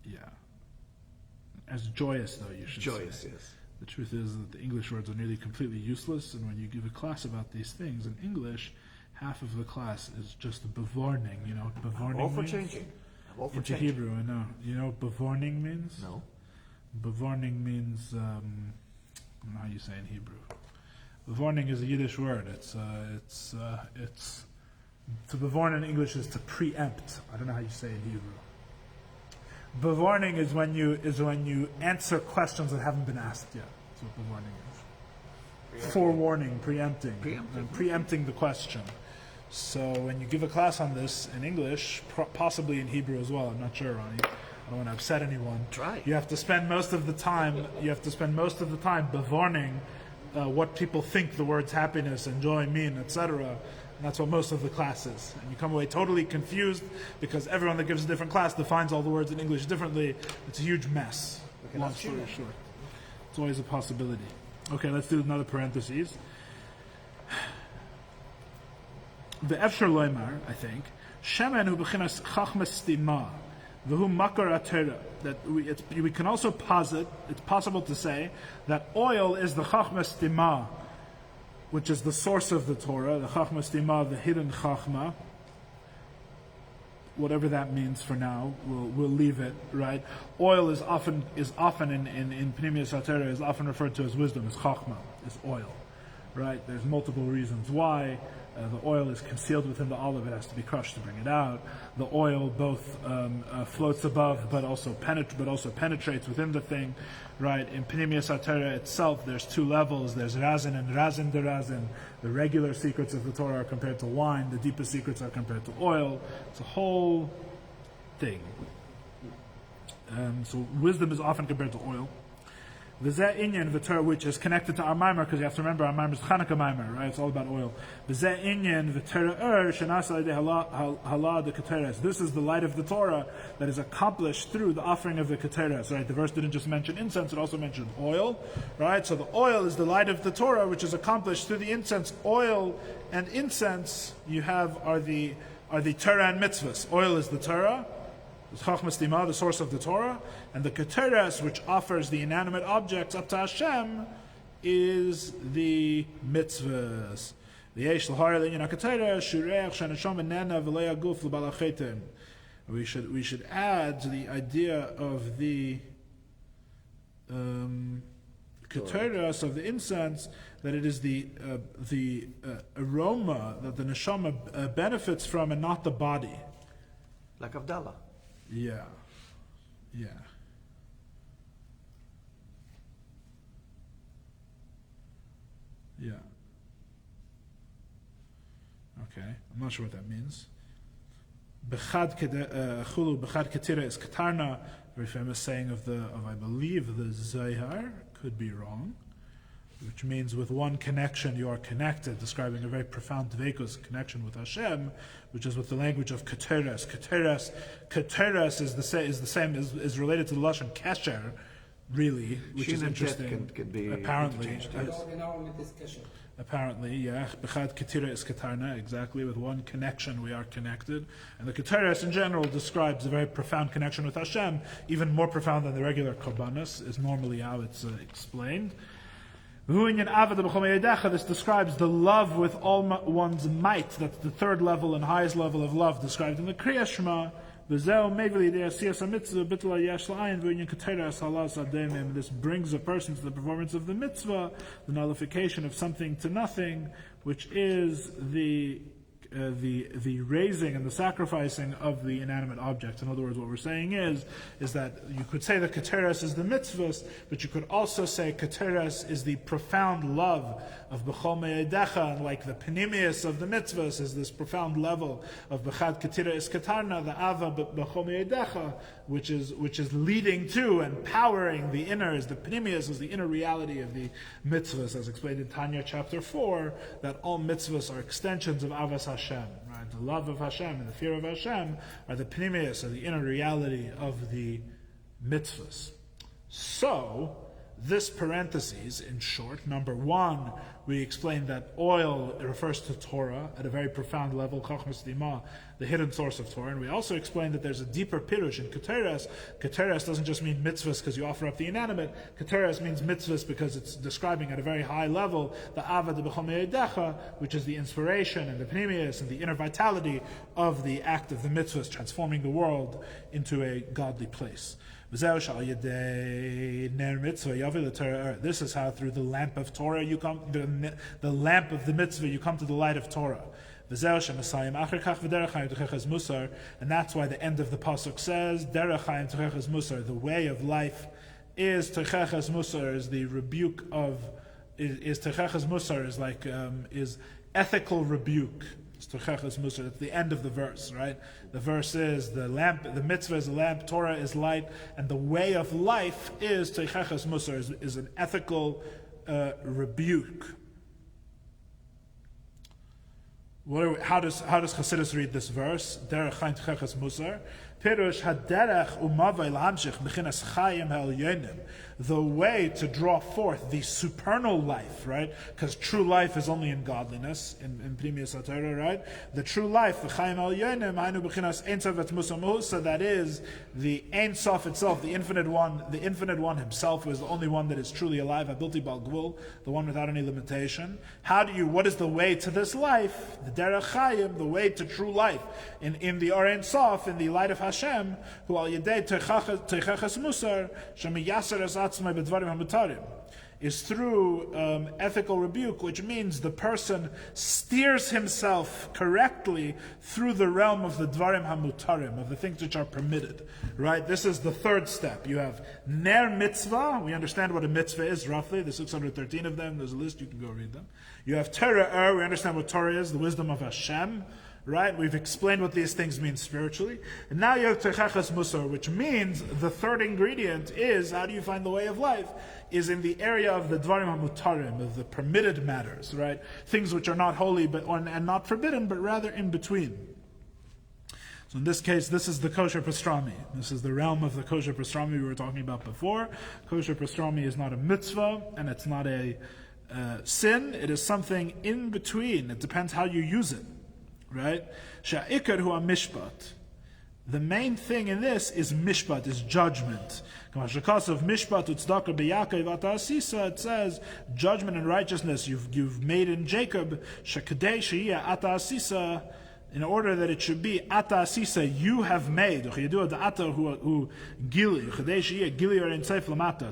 Yeah. As joyous, though, you should say. Joyous, yes. The truth is that the English words are nearly completely useless, and when you give a class about these things in English, half of the class is just bevorning. You know what bevorning means? I'm all for changing. Into Hebrew, I know. You know what bevorning means? No. Bevorning means, I don't know how you say in Hebrew. Bevorning is a Yiddish word. To bevorn in English is to preempt. I don't know how you say it in Hebrew. Bevorning is when you answer questions that haven't been asked yet. That's what bevorning is. Forewarning, preempting the question. So when you give a class on this in English, possibly in Hebrew as well, I'm not sure, Ronnie. I don't want to upset anyone. Try. You have to spend most of the time. Bevorning what people think the words happiness and joy mean, etc. And that's what most of the class is. And you come away totally confused because everyone that gives a different class defines all the words in English differently. It's a huge mess. Long story short. It's always a possibility. Okay, let's do another parenthesis. The Efshar Loimar, I think, Shemen hu b'chinas chachmas stima, v'hu makar atera. That we can also posit, it's possible to say, that oil is the chachmas stima, which is the source of the Torah, the Chachma Stima, the hidden Chachma. Whatever that means for now, we'll leave it, right? Oil is often in Pnimius HaTorah is often referred to as wisdom, as Chachma, is oil, right? There's multiple reasons why. The oil is concealed within the olive; it has to be crushed to bring it out. The oil both floats above, but also penetrates within the thing, right? In Pnimius HaTorah itself, there's two levels. There's Razin and Razin de Razin. The regular secrets of the Torah are compared to wine. The deepest secrets are compared to oil. It's a whole thing. So wisdom is often compared to oil. V'zeh inyan v'Torah, which is connected to our Maimer, because you have to remember our Maimer is Chanukah Maimer, right? It's all about oil. V'zeh inyan v'Torah shenasa hala de keteres. This is the light of the Torah that is accomplished through the offering of the keteres, right? The verse didn't just mention incense; it also mentioned oil, right? So the oil is the light of the Torah, which is accomplished through the incense. Oil and incense are the Torah and mitzvahs. Oil is the Torah. Chachmas Dima, the source of the Torah, and the Keteres, which offers the inanimate objects up to Hashem, is the mitzvahs. We should add to the idea of the Keteres of the incense that it is the aroma that the neshama benefits from, and not the body. Like Avdallah. Yeah. Okay, I'm not sure what that means. Bechad ketira is katarna, very famous saying of I believe the Zohar, could be wrong, which means with one connection you are connected, describing a very profound dveikus connection with Hashem, which is with the language of keteres. Keteres is related to the lashon kesher, really, which Shin is interesting. Can be apparently, In our myth is kesher. apparently, yeah. B'chad ketira is ketarna, exactly. With one connection we are connected. And the keteres in general describes a very profound connection with Hashem, even more profound than the regular korbanos, is normally how it's explained. This describes the love with all one's might. That's the third level and highest level of love described in the Kriya Shema. This brings a person to the performance of the mitzvah, the nullification of something to nothing, which is the raising and the sacrificing of the inanimate objects. In other words, what we're saying is that you could say that keteres is the mitzvahs, but you could also say keteres is the profound love of b'chol me'edecha, and like the penimius of the mitzvahs is this profound level of b'chad ketira is ketarna, the ava b'chol me'edecha, which is leading to and powering the inner, is the penimius, is the inner reality of the mitzvahs, as explained in Tanya chapter 4, that all mitzvahs are extensions of avas Hashem. Right? The love of Hashem and the fear of Hashem are the pnimius, or the inner reality of the mitzvahs. So, this parentheses, in short, number one, we explained that oil refers to Torah at a very profound level, Chochmas Dima, the hidden source of Torah. And we also explained that there's a deeper pirush in Keteres. Keteres doesn't just mean mitzvahs because you offer up the inanimate. Keteres means mitzvahs because it's describing at a very high level the Avad B'chol Me'edecha, which is the inspiration and the pnimius and the inner vitality of the act of the mitzvahs, transforming the world into a godly place. This is how through the lamp of Torah you come, the lamp of the mitzvah, you come to the light of Torah. And that's why the end of the pasuk says, the way of life is techeches musar, is the rebuke of, is techeches musar, is like, is ethical rebuke. That's the end of the verse, right? The verse is the lamp, the mitzvah is a lamp, Torah is light, and the way of life is teicheches musar, is an ethical rebuke. How does Chassidus read this verse? Derech chaim teicheches musar. Pirush haderech umavay l'hamshich b'chinas chayim ha'elyonim. The way to draw forth the supernal life, right? Because true life is only in godliness, in Pnimius HaTorah, right? The true life, the chayim ha'elyonim, hainu b'chinas ein sof et musa muhusa, that is the Ein Sof itself, the infinite one himself, who is the only one that is truly alive, habilti bal gvul, the one without any limitation. What is the way to this life? The derech chayim, the way to true life, in the Ein Sof, in the light of Hashem, who al yedei teicheches musar, shemiyaser es atzmai b'dvarim hamutarim, is through ethical rebuke, which means the person steers himself correctly through the realm of the dvarim hamutarim, of the things which are permitted. Right? This is the third step. You have ner mitzvah. We understand what a mitzvah is roughly. There's 613 of them. There's a list. You can go read them. You have Torah. We understand what Torah is, the wisdom of Hashem. Right? We've explained what these things mean spiritually. And now you have Techeches Musar, which means the third ingredient is, how do you find the way of life? Is in the area of the Dvarim HaMutarim, of the permitted matters, right? Things which are not holy and not forbidden, but rather in between. So in this case, this is the kosher pastrami. This is the realm of the kosher pastrami we were talking about before. Kosher pastrami is not a mitzvah, and it's not a sin. It is something in between. It depends how you use it. Right? Sha'ikar hu mishpat. The main thing in this is mishpat, is judgment. Of mishpat utzdaka b'Yaakov ata'asisa, it says judgment and righteousness you've made in Jacob. Shekadei she'iyah ata'asisa, in order that it should be ata'asisa, you have made.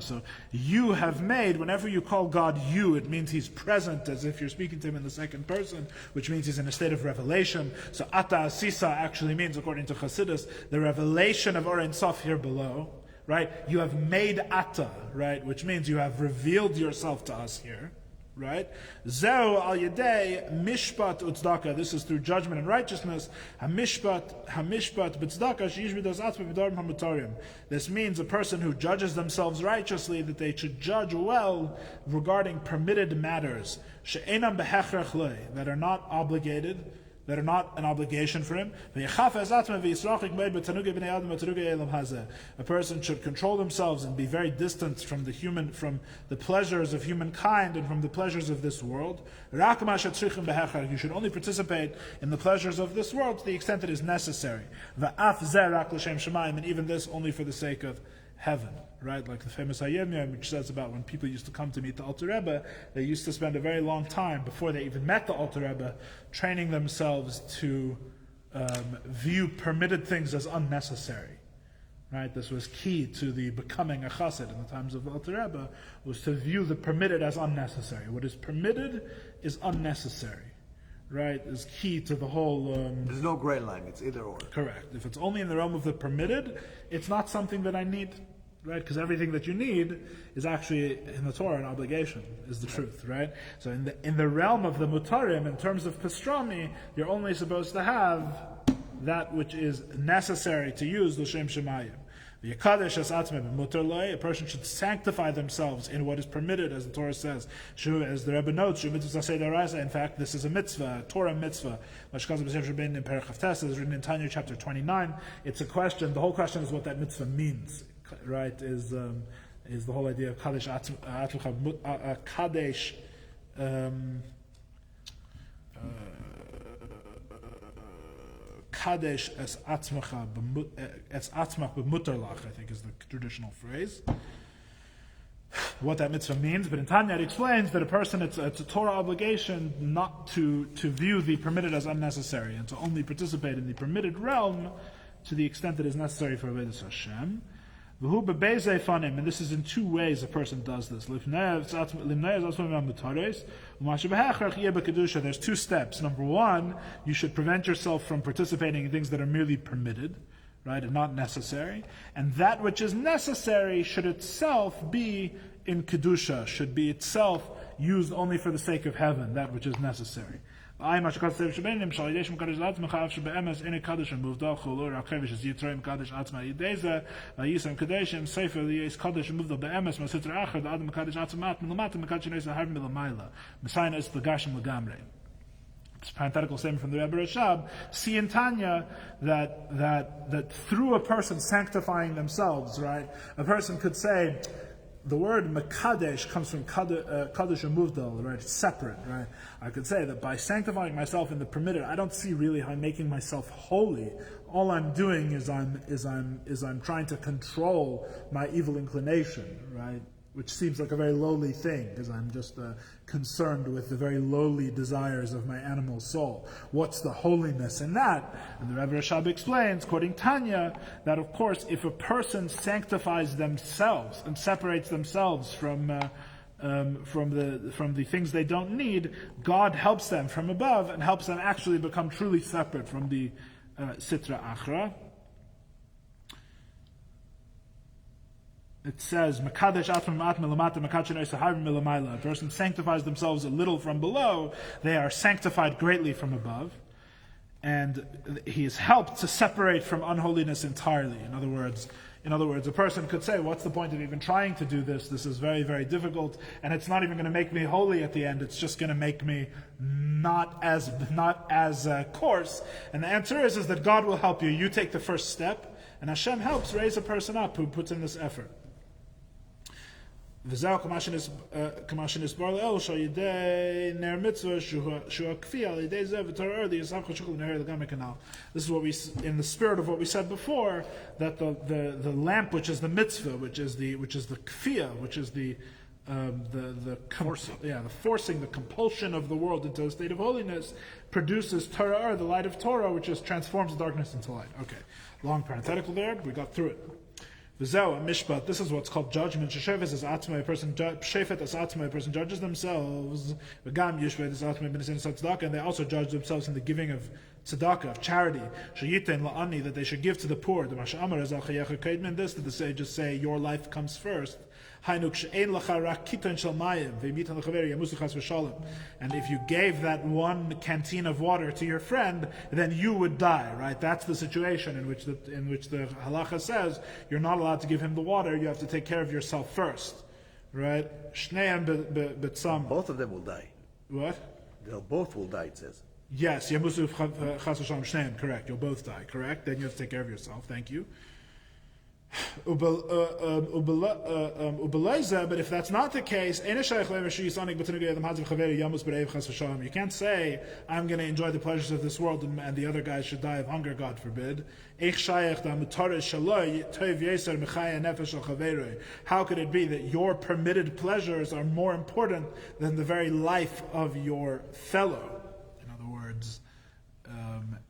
So you have made. Whenever you call God you, it means He's present, as if you're speaking to Him in the second person, which means He's in a state of revelation. So ata'asisa actually means, according to Chassidus, the revelation of Ein Sof here below. Right? You have made ata, right? Which means you have revealed yourself to us here. Right? Zeu al yedei mishpat utzdaka. This is through judgment and righteousness. Hamishpat b'tzdaka sheyish b'das atzma b'darim hamutarim. This means a person who judges themselves righteously, that they should judge well regarding permitted matters. She'enam behechrach lei, that are not obligated that are not an obligation for him. A person should control themselves and be very distant from the pleasures of humankind and from the pleasures of this world. You should only participate in the pleasures of this world to the extent it is necessary. And even this only for the sake of heaven, right? Like the famous Hayom, which says about when people used to come to meet the Alter Rebbe, they used to spend a very long time before they even met the Alter Rebbe, training themselves to view permitted things as unnecessary. Right? This was key to the becoming a chassid in the times of the Alter Rebbe, was to view the permitted as unnecessary. What is permitted is unnecessary. Right? Is key to the whole... There's no gray line, it's either or. Correct. If it's only in the realm of the permitted, it's not something that I need. Right? Because everything that you need is actually in the Torah an obligation, is the truth, right? So in the realm of the mutarim, in terms of pastrami, you're only supposed to have that which is necessary to use l'shem shemayim. A person should sanctify themselves in what is permitted, as the Torah says. As the Rebbe notes, in fact, this is a mitzvah, a Torah mitzvah. Is written in Tanu chapter 29. It's a question. The whole question is what that mitzvah means. Right? Is the whole idea of kadesh Kadesh es atzmach b'mutar lach, I think is the traditional phrase. What that mitzvah means, but in Tanya it explains that a person, it's a Torah obligation not to view the permitted as unnecessary and to only participate in the permitted realm to the extent that is necessary for Avodas Hashem. And this is in two ways a person does this. There's two steps. Number one, you should prevent yourself from participating in things that are merely permitted, right, and not necessary. And that which is necessary should itself be in Kedusha, should be itself used only for the sake of heaven, that which is necessary. And the It's a parenthetical statement from the Rebbe Rashab. See in Tanya that through a person sanctifying themselves, right? A person could say, the word mekadesh comes from kadosh and muvdal, right? It's separate, right? I could say that by sanctifying myself in the permitted, I don't see really how I'm making myself holy. All I'm doing is I'm trying to control my evil inclination, right? Which seems like a very lowly thing, because I'm just concerned with the very lowly desires of my animal soul. What's the holiness in that? And the Rebbe Rashab explains, quoting Tanya, that of course, if a person sanctifies themselves and separates themselves from the things they don't need, God helps them from above and helps them actually become truly separate from the Sitra Achra. It says, a person sanctifies themselves a little from below, they are sanctified greatly from above, and he is helped to separate from unholiness entirely. In other words, a person could say, what's the point of even trying to do this? This is very, very difficult, and it's not even going to make me holy at the end, it's just going to make me not as coarse. And the answer is that God will help you. You take the first step, and Hashem helps raise a person up who puts in this effort. This is what we, in the spirit of what we said before, that the lamp, which is the mitzvah, which is the kfiyah, which is the forcing, the compulsion of the world into a state of holiness, produces Torah, the light of Torah, which transforms darkness into light. Okay, long parenthetical there, but we got through it. Mishpat, this is what's called judgment. A person judges themselves, and they also judge themselves in the giving of tzedakah, of charity. That they should give to the poor. This, that the sages say, your life comes first. And if you gave that one canteen of water to your friend, then you would die, right? That's the situation in which the halacha says you're not allowed to give him the water, you have to take care of yourself first, right? Both of them will die. What? They both will die, it says. Yes, Yamusu Chas v'Shalom Shneim, correct. You'll both die, correct? Then you have to take care of yourself. Thank you. But if that's not the case, you can't say, I'm going to enjoy the pleasures of this world and the other guys should die of hunger, God forbid. How could it be that your permitted pleasures are more important than the very life of your fellow? In other words,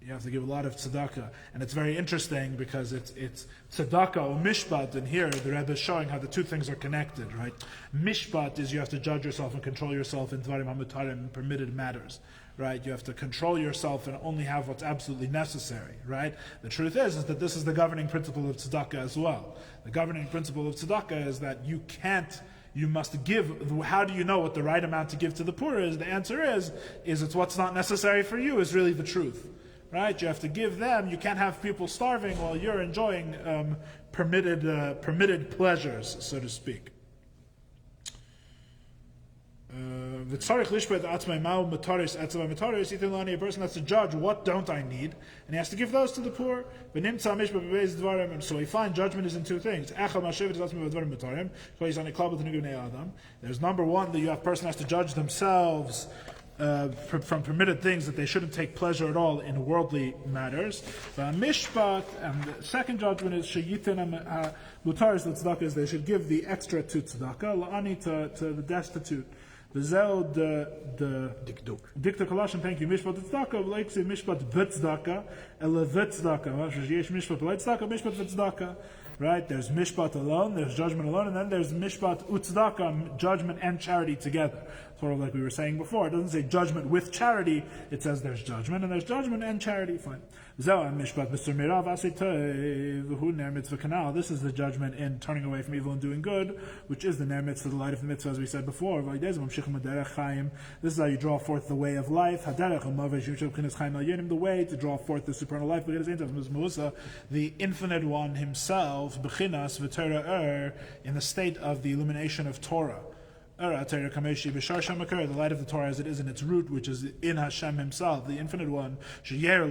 you have to give a lot of tzedakah, and it's very interesting because it's tzedakah or mishpat, and here the Rebbe is showing how the two things are connected, right? Mishpat is you have to judge yourself and control yourself in dvarim hamutarim, permitted matters, right? You have to control yourself and only have what's absolutely necessary, right? The truth is that this is the governing principle of tzedakah as well. The governing principle of tzedakah is that you must give. How do you know what the right amount to give to the poor is? The answer is it's what's not necessary for you is really the truth, right? You have to give them. You can't have people starving while you're enjoying permitted pleasures, so to speak. A person has to judge, what don't I need, and he has to give those to the poor. So we find judgment is in two things. There's number one, the person has to judge themselves from permitted things, that they shouldn't take pleasure at all in worldly matters. Mishpat, and the second judgment is they should give the extra to tzedakah, to the destitute. The Dikta Kolashim, thank you. Mishpat tzedakah, like say mishpat v'tzedakah, ele v'tzedakah. Yesh mishpat v'tzedakah, mishpat v'tzedakah. Right? There's mishpat alone, there's judgment alone, and then there's mishpat u'tzedakah, judgment and charity together. Sort of like we were saying before. It doesn't say judgment with charity. It says there's judgment, and there's judgment and charity. Fine. This is the judgment in turning away from evil and doing good, which is the ner mitzvah, the light of the mitzvah, as we said before. This is how you draw forth the way of life. The way to draw forth the supernal life. The infinite one himself, in the state of the illumination of Torah. The light of the Torah as it is in its root, which is in Hashem himself, the infinite one, should shine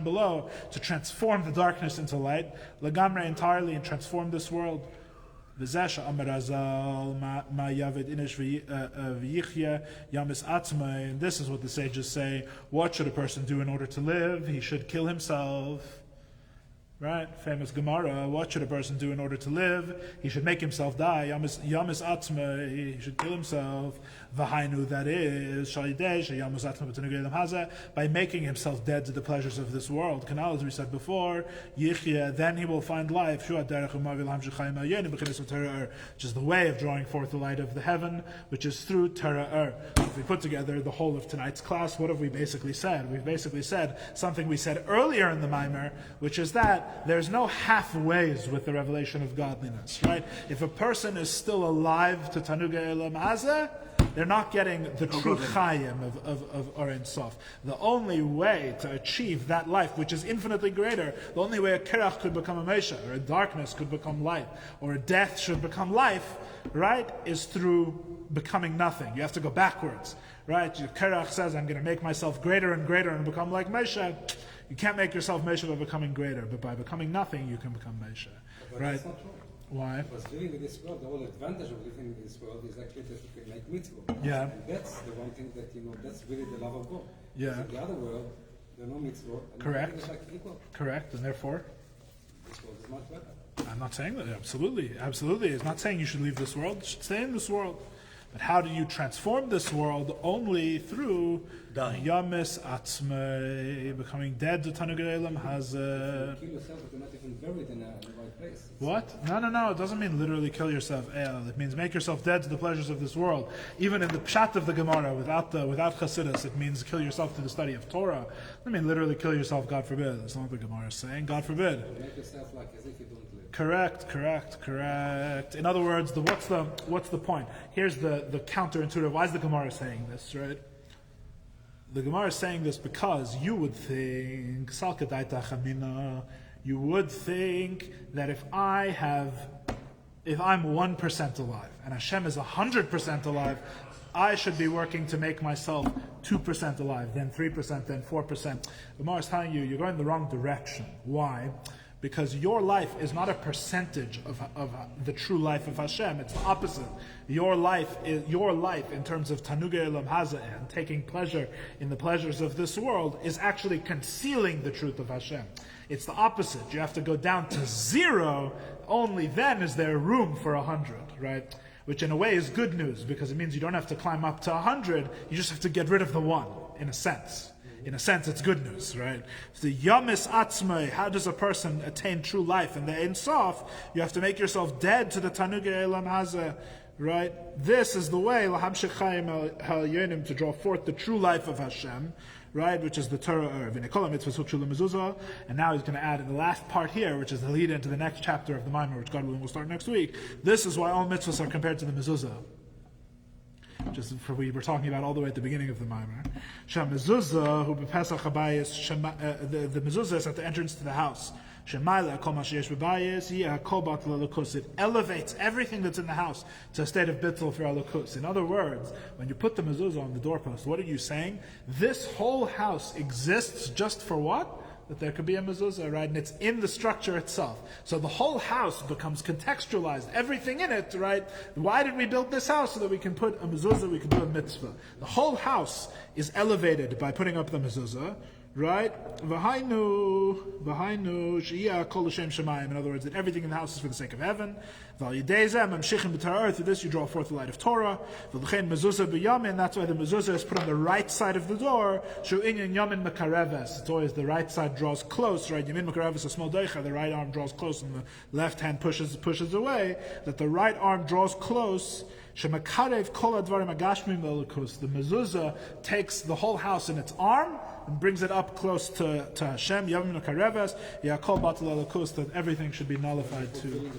below to transform the darkness into light, entirely, and transform this world. And this is what the sages say. What should a person do in order to live? He should kill himself. Right? Famous Gemara. What should a person do in order to live? He should make himself die. Yamis atzma. He should kill himself. V'hainu, that is, by making himself dead to the pleasures of this world. Kanal, as we said before, Yichya, then he will find life. Which is the way of drawing forth the light of the heaven, which is through Torah. If we put together the whole of tonight's class, what have we basically said? We've basically said something we said earlier in the Maimer, which is that there's no halfways with the revelation of godliness, right? If a person is still alive to Tanugah Elam Hazeh, they're not getting the true chayim of Oren Sof. The only way to achieve that life, which is infinitely greater, the only way a kerach could become a mesha, or a darkness could become light, or a death should become life, right, is through becoming nothing. You have to go backwards, right? Your kerach says, I'm going to make myself greater and greater and become like Mesha. You can't make yourself Mesha by becoming greater, but by becoming nothing, you can become Mesha. Right? That's not true. Why? Because living in this world, the whole advantage of living in this world is actually that you can make mitzvah. Yeah. And that's the one thing that, that's really the love of God. Yeah. In the other world, there are no mitzvah. And Correct. It's like equal. Correct, and therefore? This world is much better. I'm not saying that. Absolutely. Absolutely. It's not saying you should leave this world. You should stay in this world. But how do you transform this world? Only through Yamis Atzmei, becoming dead to Tanugah Elam Hazeh. Kill yourself, but you're not even buried in the right place. What? No. It doesn't mean literally kill yourself. It means make yourself dead to the pleasures of this world. Even in the pshat of the Gemara, without Chassidus, it means kill yourself to the study of Torah. It doesn't mean literally kill yourself, God forbid. That's not what the Gemara is saying. God forbid. Make yourself like as if you don't live. Correct. In other words, what's the point? Here's the counterintuitive. Why is the Gemara saying this, right? The Gemara is saying this because you would think, that if I have If I'm 1% alive and Hashem is 100% alive, I should be working to make myself 2% alive, then 3%, then 4%. The Gemara is telling you, you're going the wrong direction. Why? Because your life is not a percentage of the true life of Hashem. It's the opposite. Your life in terms of Tanugei Elam Hazeh and taking pleasure in the pleasures of this world is actually concealing the truth of Hashem. It's the opposite. You have to go down to 0. Only then is there room for 100, right? Which in a way is good news, because it means you don't have to climb up to 100, you just have to get rid of the 1, in a sense. In a sense, it's good news, right? The Yamis Atzmai, how does a person attain true life? In the Ein Sof, you have to make yourself dead to the Tanugei Elam Hazeh, right? This is the way, Lahamshech Chaim Ha'yonim, to draw forth the true life of Hashem, right, which is the Torah. And now he's going to add in the last part here, which is the lead into the next chapter of the Maimar, which God willing will start next week. This is why all mitzvahs are compared to the mezuzah, which is for we were talking about all the way at the beginning of the Maimar. Mezuzah, who b'Pesach habayis, the mezuzah is at the entrance to the house. It elevates everything that's in the house to a state of bittul for elokus. In other words, when you put the mezuzah on the doorpost, what are you saying? This whole house exists just for what? That there could be a mezuzah, right? And it's in the structure itself. So the whole house becomes contextualized, everything in it, right? Why did we build this house? So that we can put a mezuzah, we can do a mitzvah. The whole house is elevated by putting up the mezuzah, right? V'hainu, she'iyah kol l'shem shemayim. In other words, that everything in the house is for the sake of heaven. Through this you draw forth the light of Torah. V'l'chein mezuzah b'yamin. That's why the mezuzah is put on the right side of the door. Shu'inyan yamin mekareves. It's always the right side draws close, right? Yamin mekareves, a small deicha. The right arm draws close, and the left hand pushes away. That the right arm draws close. The mezuzah takes the whole house in its arm and brings it up close to Hashem. That everything should be nullified to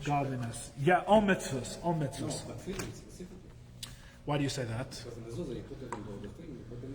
godliness. Yeah, all mitzvahs. No, but feelings specifically. Why do you say that? Because the mezuzah, you put it in the thing, you put it in